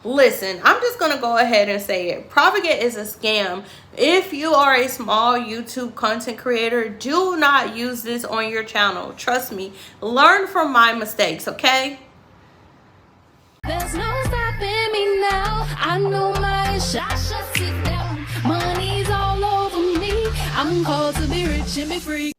Listen, I'm just going to go ahead and say it. Prodvigate is a scam. If you are a small YouTube content creator, do not use this on your channel. Trust me. Learn from my mistakes, okay? There's no stopping me now. I know my shot, sit down. Money's all over me. I'm called to be rich and be free.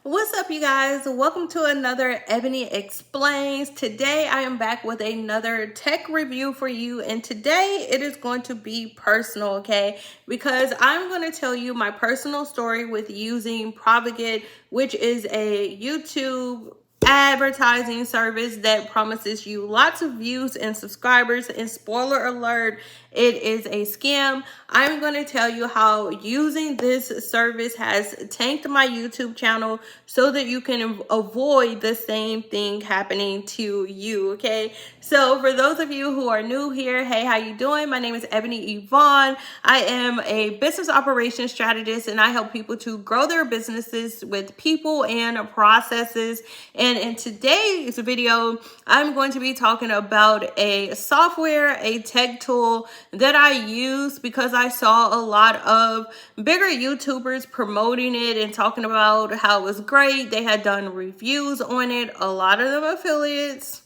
What's up, you guys? Welcome to another Ebony Explains. Today I am back with another tech review for you, and today it is going to be personal, okay? Because I'm going to tell you my personal story with using Prodvigate, which is a YouTube advertising service that promises you lots of views and subscribers, and spoiler alert, it is a scam. I'm going to tell you how using this service has tanked my YouTube channel so that you can avoid the same thing happening to you, okay? So for those of you who are new here, hey, how you doing? My name is Ebony Evaughn. I am a business operations strategist, and I help people to grow their businesses with people and processes. And in today's video, I'm going to be talking about a software, a tech tool that I use because I saw a lot of bigger YouTubers promoting it and talking about how it was great. They had done reviews on it, a lot of them affiliates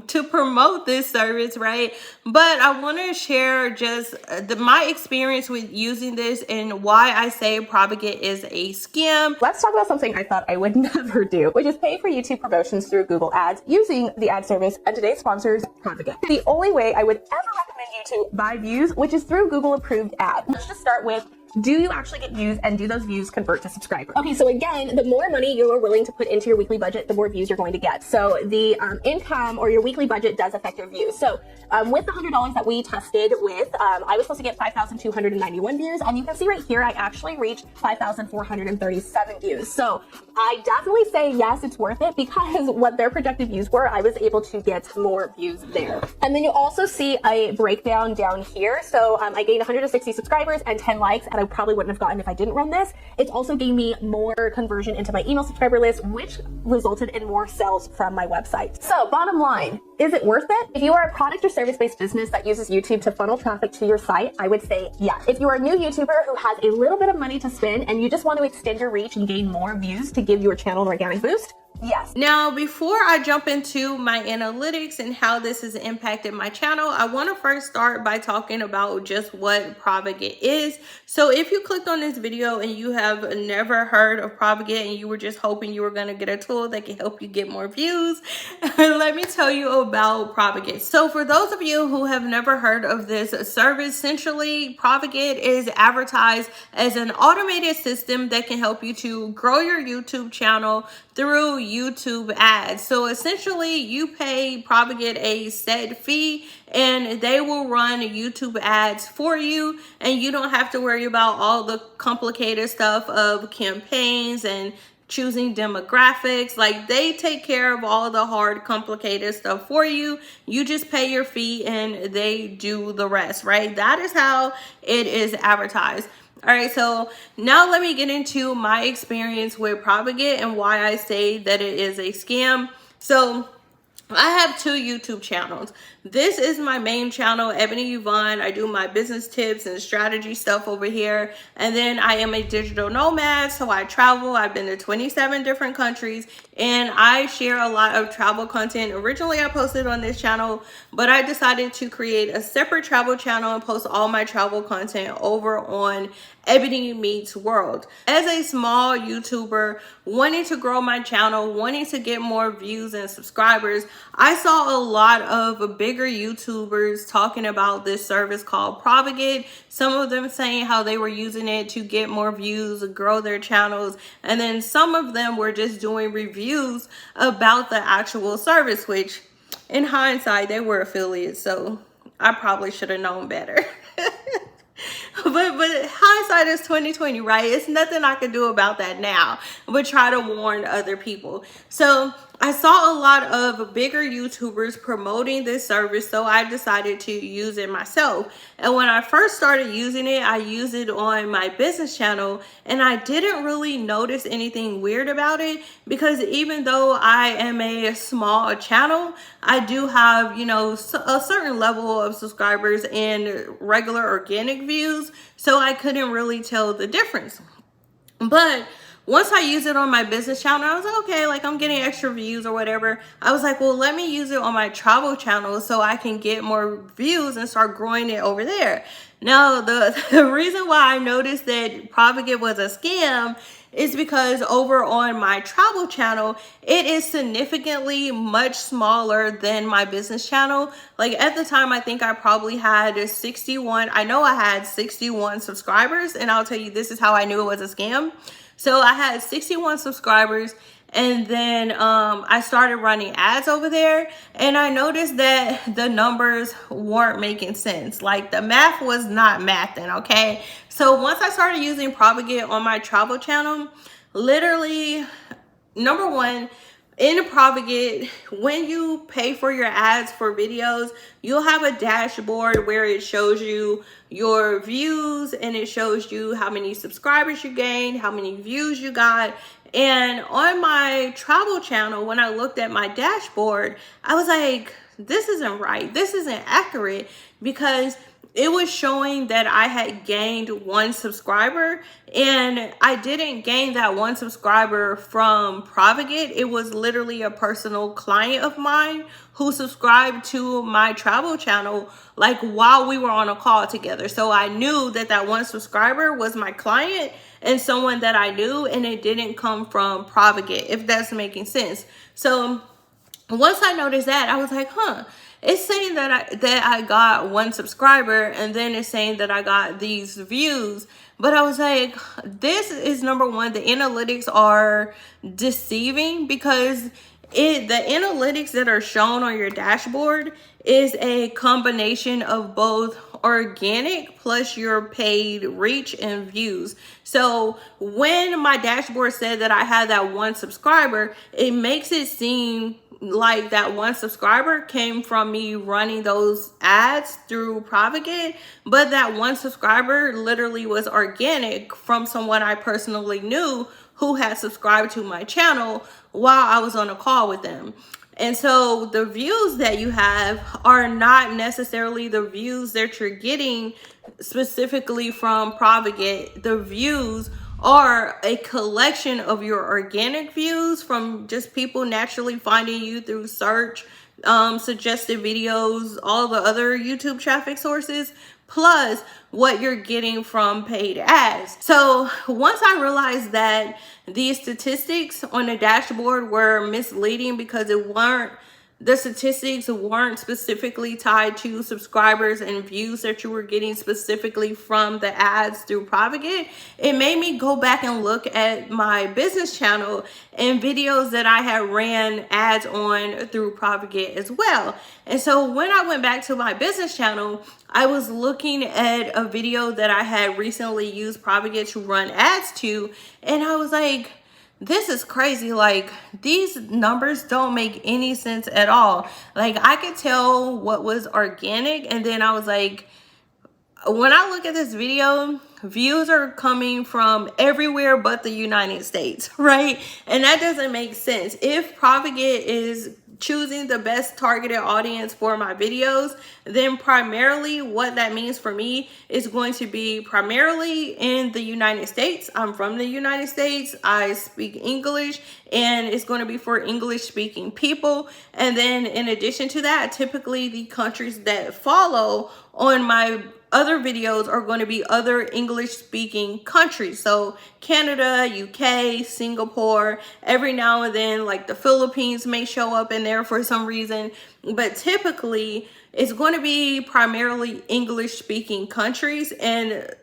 to promote this service, right? But I want to share just my experience with using this and why I say Prodvigate is a scam. Let's talk about something I thought I would never do, which is pay for YouTube promotions through Google Ads using the ad service, and today's sponsor is Prodvigate. The only way I would ever recommend you to buy views, which is through Google approved ads. Let's just start with, do you actually get views, and do those views convert to subscribers? Okay, so again, the more money you're willing to put into your weekly budget, the more views you're going to get. So the income or your weekly budget does affect your views. So with the $100 that we tested with, I was supposed to get 5,291 views, and you can see right here, I actually reached 5,437 views. So I definitely say yes, it's worth it, because what their projected views were, I was able to get more views there. And then you also see a breakdown down here. So I gained 160 subscribers and 10 likes, and I probably wouldn't have gotten if I didn't run this. It's also gave me more conversion into my email subscriber list, which resulted in more sales from my website. So bottom line, is it worth it? If you are a product or service-based business that uses YouTube to funnel traffic to your site, I would say yes. If you are a new YouTuber who has a little bit of money to spend and you just want to extend your reach and gain more views to give your channel an organic boost, yes. Now, before I jump into my analytics and how this has impacted my channel, I want to first start by talking about just what Prodvigate is. So if you clicked on this video and you have never heard of Prodvigate and you were just hoping you were going to get a tool that can help you get more views, let me tell you about Prodvigate. So for those of you who have never heard of this service, essentially Prodvigate is advertised as an automated system that can help you to grow your YouTube channel through YouTube ads. So essentially you pay Prodvigate a set fee and they will run YouTube ads for you, and you don't have to worry about all the complicated stuff of campaigns and choosing demographics. Like, they take care of all the hard, complicated stuff for you. You just pay your fee and they do the rest, right? That is how it is advertised. All right, so now let me get into my experience with Prodvigate and why I say that it is a scam. So I have two YouTube channels. This is my main channel, Ebony Evaughn. I do my business tips and strategy stuff over here. And then I am a digital nomad, so I travel. I've been to 27 different countries, and I share a lot of travel content. Originally, I posted on this channel, but I decided to create a separate travel channel and post all my travel content over on 𝗪𝘁𝗵𝗀. As a small YouTuber wanting to grow my channel, wanting to get more views and subscribers, I saw a lot of bigger YouTubers talking about this service called Prodvigate. Some of them saying how they were using it to get more views, grow their channels, and then some of them were just doing reviews about the actual service, which in hindsight, they were affiliates, so I probably should have known better. But hindsight is 2020, right? It's nothing I can do about that now, but try to warn other people. So I saw a lot of bigger YouTubers promoting this service, so I decided to use it myself. And when I first started using it, I used it on my business channel, and I didn't really notice anything weird about it, because even though I am a small channel, I do have, you know, a certain level of subscribers and regular organic views, so I couldn't really tell the difference. But once I use it on my business channel, I was like, okay, like I'm getting extra views or whatever. I was like, well, let me use it on my travel channel so I can get more views and start growing it over there. Now, the reason why I noticed that Prodvigate was a scam is because over on my travel channel, it is significantly much smaller than my business channel. Like at the time, I think I probably had 61. I know I had 61 subscribers, and I'll tell you, this is how I knew it was a scam. So I had 61 subscribers, and then I started running ads over there, and I noticed that the numbers weren't making sense. Like the math was not mathing, okay? So once I started using Prodvigate on my travel channel, literally, number one, in Prodvigate, when you pay for your ads for videos, you'll have a dashboard where it shows you your views, and it shows you how many subscribers you gained, how many views you got. And on my travel channel, when I looked at my dashboard, I was like, this isn't right. This isn't accurate, because it was showing that I had gained 1 subscriber, and I didn't gain that 1 subscriber from Prodvigate. It was literally a personal client of mine who subscribed to my travel channel like while we were on a call together. So I knew that that 1 subscriber was my client and someone that I knew, and it didn't come from Prodvigate, if that's making sense. So once I noticed that, I was like, it's saying that I got 1 subscriber, and then it's saying that I got these views. But I was like, this is number one, the analytics are deceiving, because the analytics that are shown on your dashboard is a combination of both organic plus your paid reach and views. So when my dashboard said that I had that 1 subscriber, it makes it seem like that 1 subscriber came from me running those ads through Prodvigate, but that 1 subscriber literally was organic from someone I personally knew who had subscribed to my channel while I was on a call with them. And so the views that you have are not necessarily the views that you're getting specifically from Prodvigate. The views are a collection of your organic views from just people naturally finding you through search, suggested videos, all the other YouTube traffic sources, plus what you're getting from paid ads. So once I realized that these statistics on the dashboard were misleading, because the statistics weren't specifically tied to subscribers and views that you were getting specifically from the ads through Prodvigate, it made me go back and look at my business channel and videos that I had ran ads on through Prodvigate as well. And so when I went back to my business channel, I was looking at a video that I had recently used Prodvigate to run ads to, and I was like, this is crazy. Like, these numbers don't make any sense at all. Like, I could tell what was organic, and then I was like, when I look at this video, views are coming from everywhere but the United States, right? And that doesn't make sense. If Prodvigate is choosing the best targeted audience for my videos, then primarily what that means for me is going to be primarily in the United States. I'm from the United States. I speak English, and it's going to be for English speaking people. And then in addition to that, typically the countries that follow on my other videos are going to be other English speaking countries. So Canada, UK, Singapore, every now and then like the Philippines may show up in there for some reason, but typically it's going to be primarily English speaking countries, and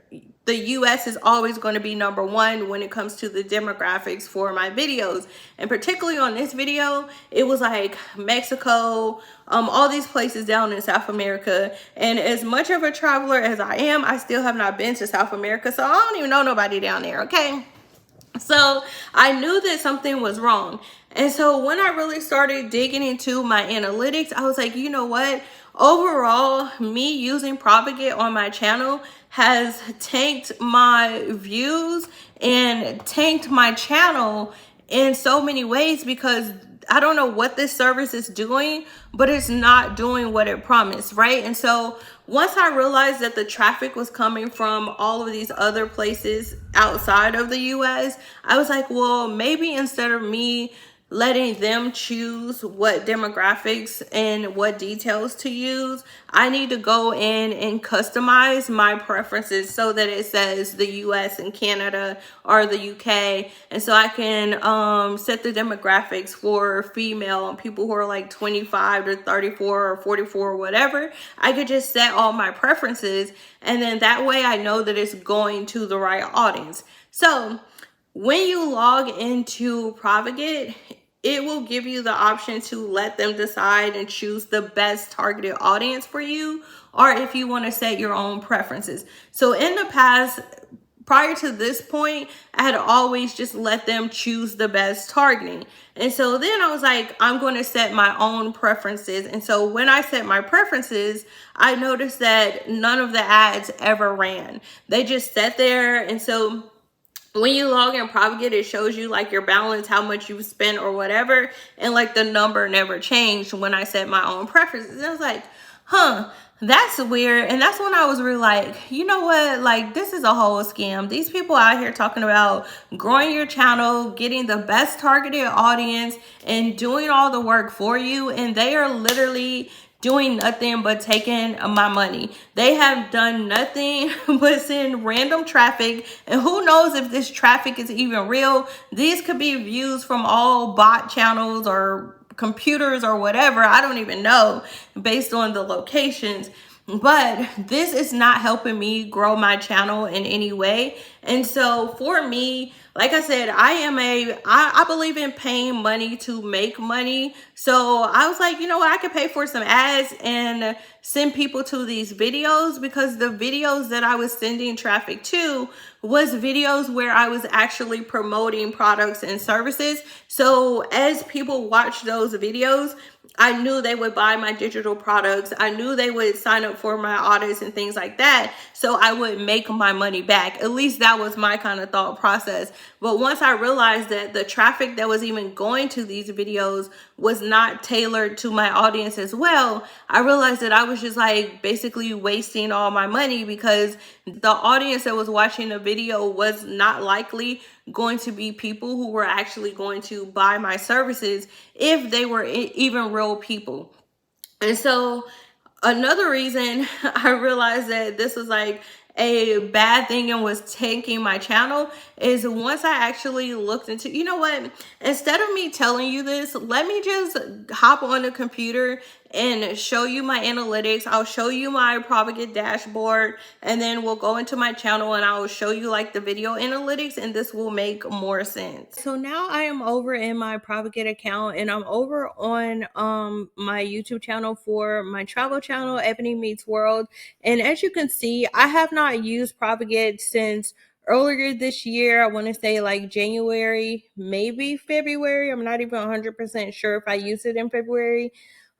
the US is always going to be number 1 when it comes to the demographics for my videos. And particularly on this video, it was like Mexico, all these places down in South America. And as much of a traveler as I am, I still have not been to South America, so I don't even know nobody down there, okay? So I knew that something was wrong. And so when I really started digging into my analytics, I was like, you know what? Overall, me using Prodvigate on my channel has tanked my views and tanked my channel in so many ways, because I don't know what this service is doing, but it's not doing what it promised, right? And so once I realized that the traffic was coming from all of these other places outside of the US, I was like, well, maybe instead of me letting them choose what demographics and what details to use, I need to go in and customize my preferences so that it says the US and Canada or the UK. And so I can set the demographics for female and people who are like 25 to 34 or 44 or whatever. I could just set all my preferences, and then that way I know that it's going to the right audience. So when you log into Prodvigate, it will give you the option to let them decide and choose the best targeted audience for you, or if you want to set your own preferences. So in the past, prior to this point, I had always just let them choose the best targeting. And so then I was like, I'm going to set my own preferences. And so when I set my preferences, I noticed that none of the ads ever ran. They just sat there. And so when you log in Prodvigate, it shows you like your balance, how much you spent or whatever, and like the number never changed when I set my own preferences. And I was like, that's weird. And that's when I was really like, you know what, like this is a whole scam. These people out here talking about growing your channel, getting the best targeted audience, and doing all the work for you, and they are literally doing nothing but taking my money. They have done nothing but send random traffic, and who knows if this traffic is even real. These could be views from all bot channels or computers or whatever. I don't even know based on the locations. But this is not helping me grow my channel in any way. And so for me, like I said, I believe in paying money to make money. So I was like, you know what, I could pay for some ads and send people to these videos, because the videos that I was sending traffic to was videos where I was actually promoting products and services. So as people watch those videos, I knew they would buy my digital products. I knew they would sign up for my audits and things like that. So I would make my money back. At least that was my kind of thought process. But once I realized that the traffic that was even going to these videos was not tailored to my audience as well, I realized that I was just like basically wasting all my money, because the audience that was watching the video was not likely going to be people who were actually going to buy my services, if they were even real people. And so another reason I realized that this was like a bad thing and was tanking my channel is once I actually looked into, you know what, instead of me telling you this, let me just hop on the computer and show you my analytics. I'll show you my Prodvigate dashboard, and then we'll go into my channel and I'll show you like the video analytics, and this will make more sense. So now I am over in my Prodvigate account, and I'm over on my YouTube channel for my travel channel, Ebony Meets World. And as you can see, I have not used Prodvigate since earlier this year. I want to say like January, maybe February. I'm not even 100% sure if I used it in February.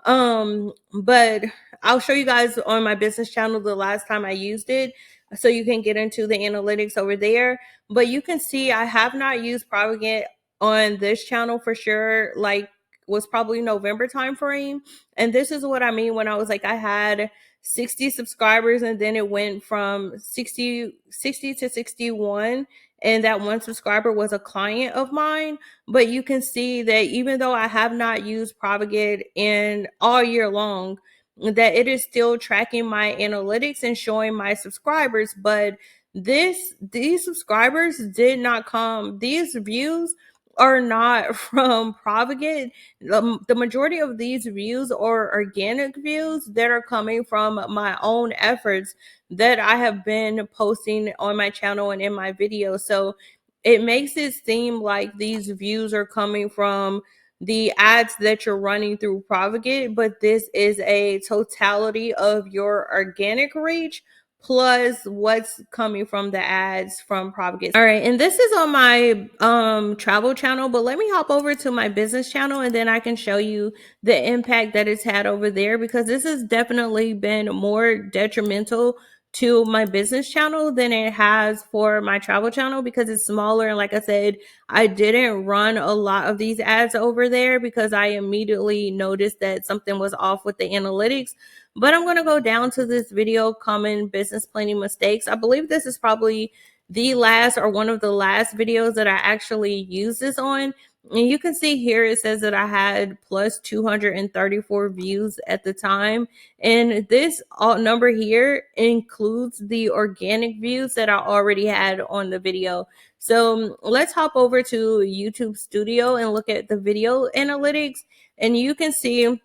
But I'll show you guys on my business channel the last time I used it, so you can get into the analytics over there. But you can see I have not used Prodvigate on this channel for sure, like was probably November time frame. And this is what I mean when I was like, I had 60 subscribers, and then it went from 60 to 61, and that one subscriber was a client of mine. But you can see that even though I have not used Prodvigate in all year long, that it is still tracking my analytics and showing my subscribers. But these subscribers did not come, these views are not from Prodvigate. The majority of these views are organic views that are coming from my own efforts that I have been posting on my channel and in my videos. So it makes it seem like these views are coming from the ads that you're running through Prodvigate, but this is a totality of your organic reach plus what's coming from the ads from Prodvigate. All right, and this is on my travel channel, but let me hop over to my business channel and then I can show you the impact that it's had over there, because this has definitely been more detrimental to my business channel than it has for my travel channel, because it's smaller. And like I said, I didn't run a lot of these ads over there because I immediately noticed that something was off with the analytics. But I'm going to go down to this video, common business planning mistakes. I believe this is probably the last or one of the last videos that I actually use this on. And you can see here it says that I had plus 234 views at the time. And this number here includes the organic views that I already had on the video. So let's hop over to YouTube Studio and look at the video analytics. And you can see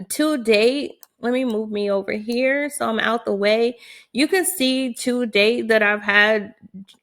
to date, let me move me over here so I'm out the way. You can see to date that I've had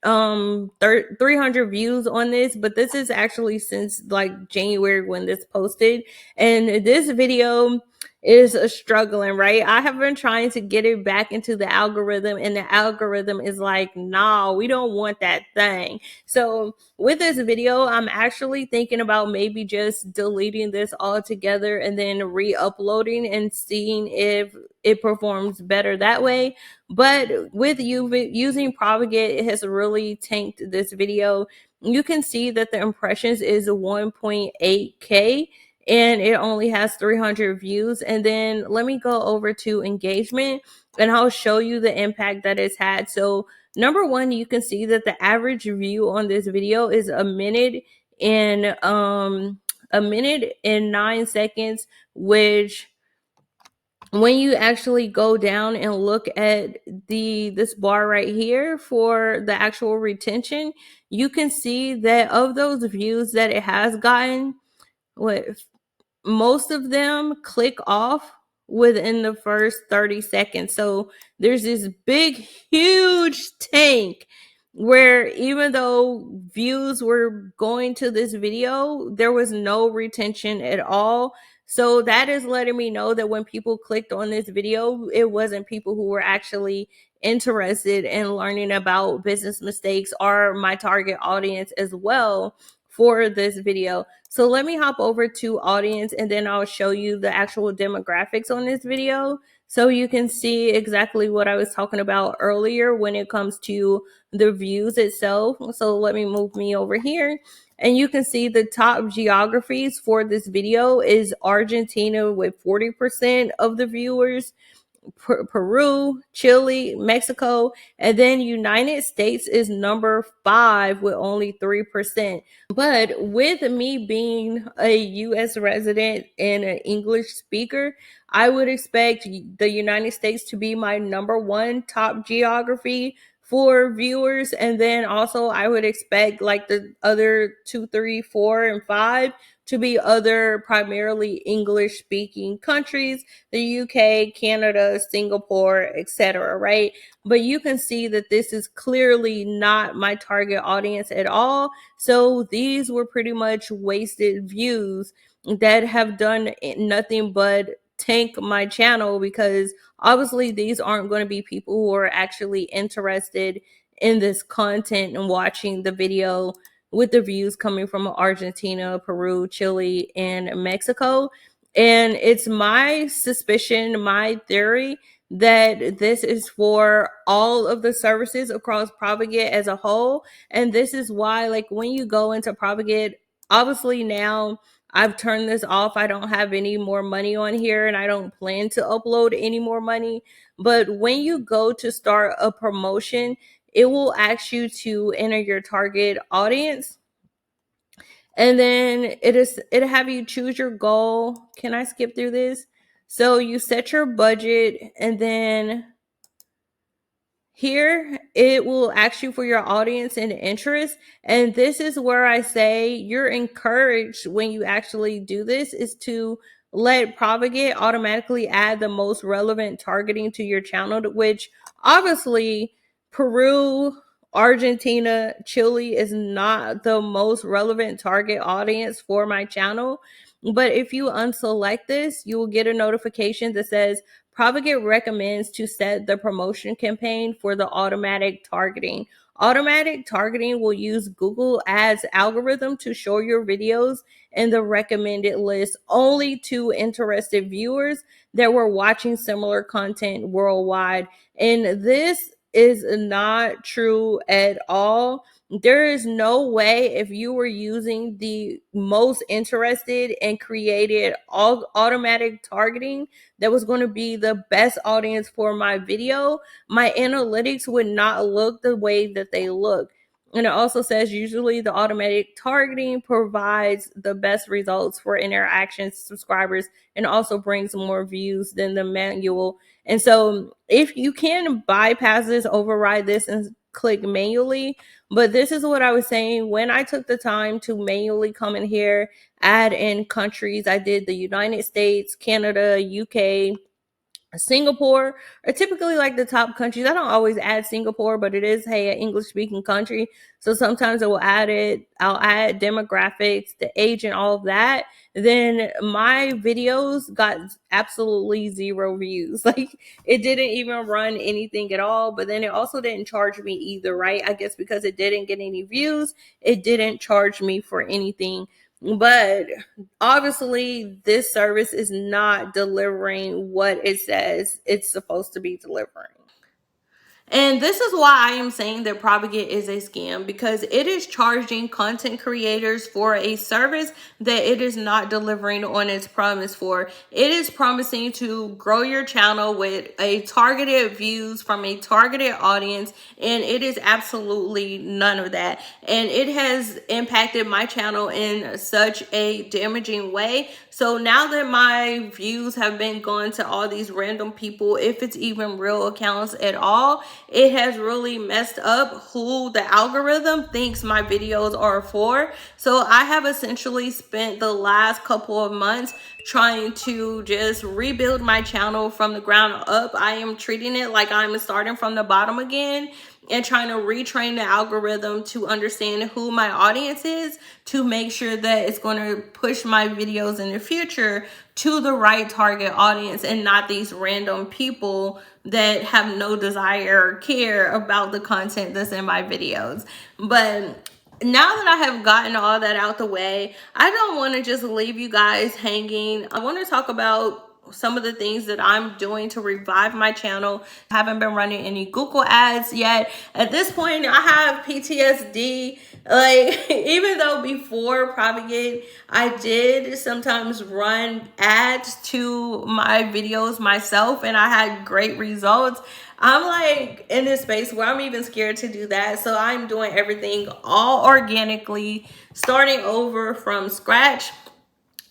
300 views on this, but this is actually since like January when this posted, and this video is struggling, right? I have been trying to get it back into the algorithm, and the algorithm is like, nah, we don't want that thing. So with this video, I'm actually thinking about maybe just deleting this altogether and then re-uploading and seeing if it performs better that way. But with using Prodvigate, it has really tanked this video. You can see that the impressions is 1.8K and it only has 300 views. And then let me go over to engagement and I'll show you the impact that it's had. So number one, you can see that the average view on this video is a minute and 9 seconds, which when you actually go down and look at this bar right here for the actual retention, you can see that of those views that it has gotten, most of them click off within the first 30 seconds. So there's this big, huge tank where even though views were going to this video, there was no retention at all. So that is letting me know that when people clicked on this video, it wasn't people who were actually interested in learning about business mistakes or my target audience as well for this video. So let me hop over to audience and then I'll show you the actual demographics on this video so you can see exactly what I was talking about earlier when it comes to the views itself. So let me move me over here. And you can see the top geographies for this video is Argentina with 40% of the viewers, Peru, Chile, Mexico, and then United States is number 5 with only 3%. But with me being a US resident and an English speaker, I would expect the United States to be my number 1 top geography for viewers, and then also I would expect like the other 2, 3, 4, and 5 to be other primarily English speaking countries, the UK, Canada, Singapore, etc., right? But you can see that this is clearly not my target audience at all. So these were pretty much wasted views that have done nothing but tank my channel, because obviously these aren't going to be people who are actually interested in this content and watching the video with the views coming from Argentina, Peru, Chile, and Mexico. And it's my suspicion, my theory, that this is for all of the services across Prodvigate as a whole. And this is why, like, when you go into Prodvigate, obviously now I've turned this off. I don't have any more money on here and I don't plan to upload any more money. But when you go to start a promotion, it will ask you to enter your target audience. And then it'll have you choose your goal. Can I skip through this? So you set your budget, and then here it will ask you for your audience and interest. And this is where I say you're encouraged when you actually do this is to let Prodvigate automatically add the most relevant targeting to your channel, which obviously Peru, Argentina, Chile is not the most relevant target audience for my channel. But if you unselect this, you will get a notification that says Prodvigate recommends to set the promotion campaign for the automatic targeting. Automatic targeting will use Google Ads algorithm to show your videos in the recommended list only to interested viewers that were watching similar content worldwide. And this is not true at all. There is no way, if you were using the most interested and created all automatic targeting that was going to be the best audience for my video, my analytics would not look the way that they look. And it also says usually the automatic targeting provides the best results for interactions, subscribers, and also brings more views than the manual. And so if you can bypass this, override this, and click manually. But this is what I was saying when I took the time to manually come in here, add in countries. I did the United States, Canada, UK, Singapore are typically like the top countries. I don't always add Singapore, but it is, hey, an English speaking country. So sometimes I'll add demographics, the age, and all of that. Then my videos got absolutely 0 views. Like, it didn't even run anything at all. But then it also didn't charge me either, right? I guess because it didn't get any views, it didn't charge me for anything. But obviously, this service is not delivering what it says it's supposed to be delivering. And this is why I am saying that Prodvigate is a scam, because it is charging content creators for a service that it is not delivering on its promise for. It is promising to grow your channel with a targeted views from a targeted audience, and it is absolutely none of that. And it has impacted my channel in such a damaging way. So now that my views have been going to all these random people, if it's even real accounts at all, it has really messed up who the algorithm thinks my videos are for. So I have essentially spent the last couple of months trying to just rebuild my channel from the ground up. I am treating it like I'm starting from the bottom again and trying to retrain the algorithm to understand who my audience is, to make sure that it's going to push my videos in the future to the right target audience and not these random people that have no desire or care about the content that's in my videos. But now that I have gotten all that out the way, I don't want to just leave you guys hanging. I want to talk about some of the things that I'm doing to revive my channel. I haven't been running any Google ads yet. At this point, I have PTSD. Like, even though before Prodvigate, I did sometimes run ads to my videos myself and I had great results, I'm like in this space where I'm even scared to do that. So I'm doing everything all organically, starting over from scratch.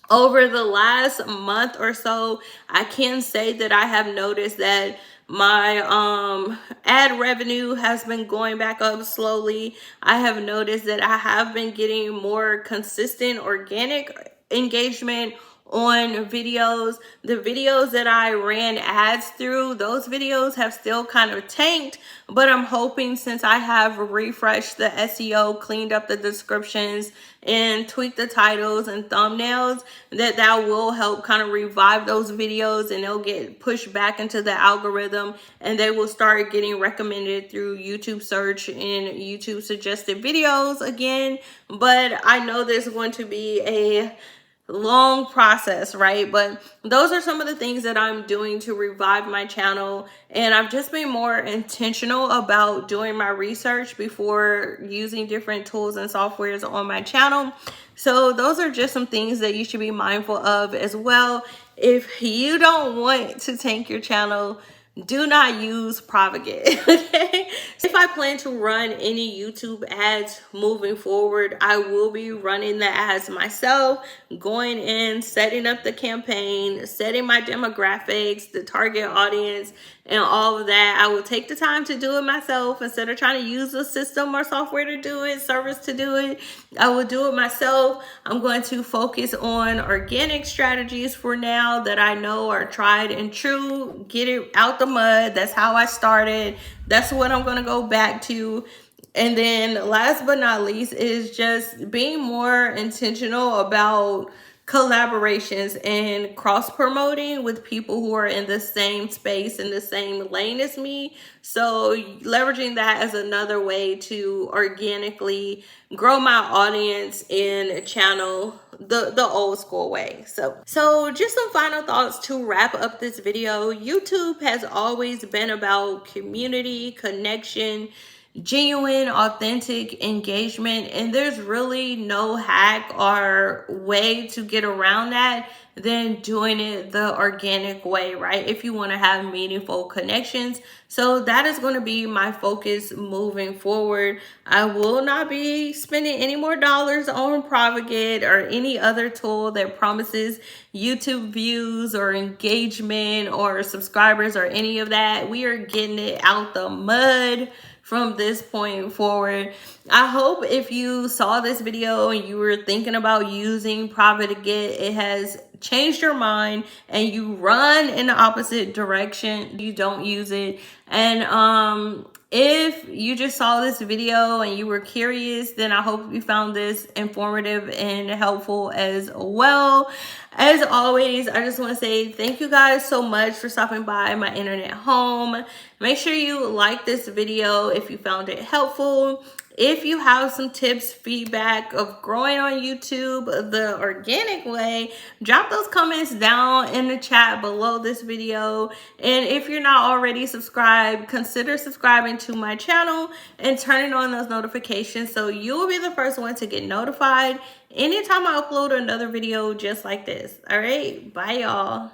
Over the last month or so, I can say that I have noticed that my ad revenue has been going back up slowly. I have noticed that I have been getting more consistent organic engagement on videos. The videos that I ran ads through, those videos have still kind of tanked, but I'm hoping, since I have refreshed the SEO, cleaned up the descriptions, and tweaked the titles and thumbnails, that will help kind of revive those videos and they'll get pushed back into the algorithm and they will start getting recommended through YouTube search and YouTube suggested videos again. But I know there's going to be a long process, right? But those are some of the things that I'm doing to revive my channel, and I've just been more intentional about doing my research before using different tools and softwares on my channel. So those are just some things that you should be mindful of as well. If you don't want to tank your channel, do not use Prodvigate. Okay? If I plan to run any YouTube ads moving forward, I will be running the ads myself, going in, setting up the campaign, setting my demographics, the target audience, and all of that. I will take the time to do it myself instead of trying to use a system or software to do it, service to do it. I will do it myself. I'm going to focus on organic strategies for now that I know are tried and true. Get it out the mud. That's how I started. That's what I'm going to go back to. And then last but not least is just being more intentional about collaborations and cross promoting with people who are in the same space, in the same lane as me. So leveraging that as another way to organically grow my audience and channel the old school way. So just some final thoughts to wrap up this video. YouTube has always been about community, connection, genuine, authentic engagement, and there's really no hack or way to get around that than doing it the organic way, right? If you want to have meaningful connections. So that is going to be my focus moving forward. I will not be spending any more dollars on Prodvigate or any other tool that promises YouTube views or engagement or subscribers or any of that. We are getting it out the mud from this point forward. I hope if you saw this video and you were thinking about using Prodvigate, it has changed your mind and you run in the opposite direction. You don't use it. And if you just saw this video and you were curious, then I hope you found this informative and helpful as well. As always, I just want to say thank you guys so much for stopping by my internet home. Make sure you like this video if you found it helpful. If you have some tips, feedback of growing on YouTube the organic way, drop those comments down in the chat below this video. And if you're not already subscribed, consider subscribing to my channel and turning on those notifications so you will be the first one to get notified anytime I upload another video just like this. All right, bye y'all.